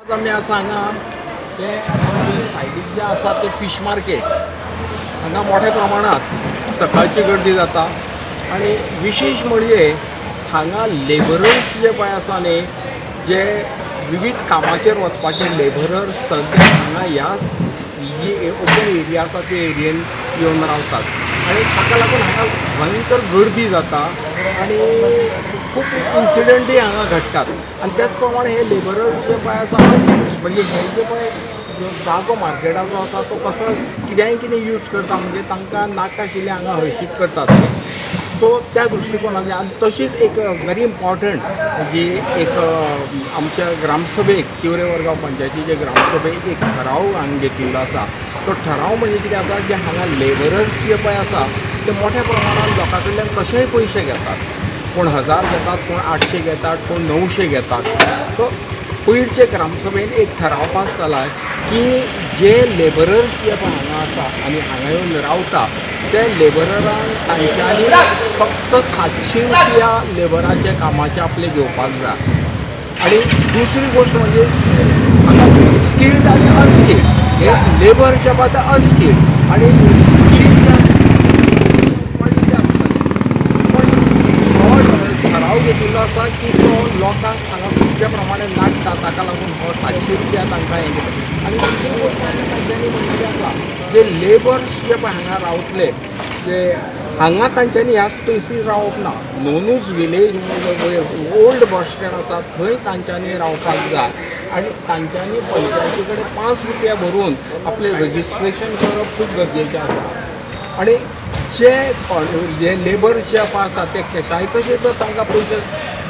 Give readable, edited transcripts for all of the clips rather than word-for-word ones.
आज आमी आसा हांगा ते आमचे सायडीक जे आसा ते फिश मार्केट हांगा मोठ्या प्रमाणात सकाळची गर्दी जाता आणि विशेष म्हणजे हांगा लेबरर्स जे पळय आसा न्ही जे विविध कामाचेर वचपाचे लेबरर्स सद्या हांगा ह्या जी ओपन एरिया आसा ते एरियेन येवन रावतात आणि ताका लागून हांगा भयंकर गर्दी जाता आणि खूप इन्सिडंटूय हांगा घडटात आणि त्याच प्रमाणे हे लेबरर्स जे पळय आसा म्हणजे हे जे पळय जागो मार्केटाचो आसा तो कसो कितें यूज करता म्हणजे तांकां नाका आशिल्लें हांगा हळशीक करतात सो त्या दृश्टिकोनान आनी तशीच एक व्हेरी इम्पॉर्टंट जी एक आमच्या ग्रामसभेक तिवरे वरगांव पंचायतीचे ग्रामसभेक एक ठराव हांगा घेतिल्लो आसा तो ठराव म्हणजे कितें आसा जे हांगा लेबरर्स जे पळय आसा ते मोठ्या प्रमाणात लोकां कडल्यान कशेय पयशे घेतात कोण 1000 घेतात कोण 800 घेतात कोण 900 घेतात सो पयरचे ग्रामसभेन एक ठराव पास जाला की जे लेबरर्स जे पळय हांगा आसा आनी हांगा येवन रावता ते लेबररांक तांच्यांनी फक्त 700 रुपया लेबराचे कामाचे आपले घेवपाक जाय आणि दुसरी गोष्ट म्हणजे हांगा स्किल्ड आनी अनस्किल्ड हे लेबर जे पळय ते अनस्किल्ड आणि स्किल्ड ठराव घेतिल्लो आसा की तो लोकांक हांगा खुबशे प्रमाणे लागता ताका लागून हो 700 रुपया तांकां हें घेता आनी दुसरी गोश्ट तांच्यांनी म्हणिल्ली आसा जे लेबर्स जे पळय हांगा रावतले जे हांगा तांच्यांनी ह्या स्पेसीर रावप ना नोनूज विलेज ओल्ड बस स्टँड आसा थंय तांच्यांनी रावपाक जाय आनी तांच्यांनी पंचायती कडेन 5 रुपया भरून आपलें रजिस्ट्रेशन करप खूब गरजेचें आसा आनी जे लेबर जे आसा ते केशाय कशे तर तांकां पयशे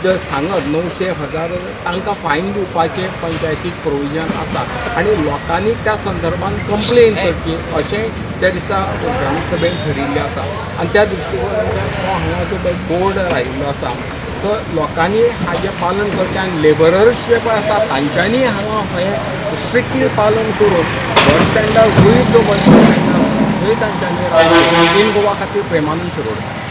जर सांगत 900 1000 तांकां फायन दिवपाचें पंचायतीक प्रोविजन आसा आनी लोकांनी त्या संदर्भान कंप्लेन करची अशें त्या दिसा ग्रामसभेन ठरिल्लें आसा आनी त्या दृश्टिकोनांतल्यान हो हांगा जो पळय बोर्ड लायिल्लो आसा तो लोकांनी हाजें पालन करचें आनी लेबरर्स जे पळय आसा तांच्यांनी हांगा हें स्ट्रिक्टली पालन करून बस स्टँडार वयर जो बस स्टँड आसा थंय तांच्यांनी इन गोवा खातीर प्रेमानंद शिरोडकर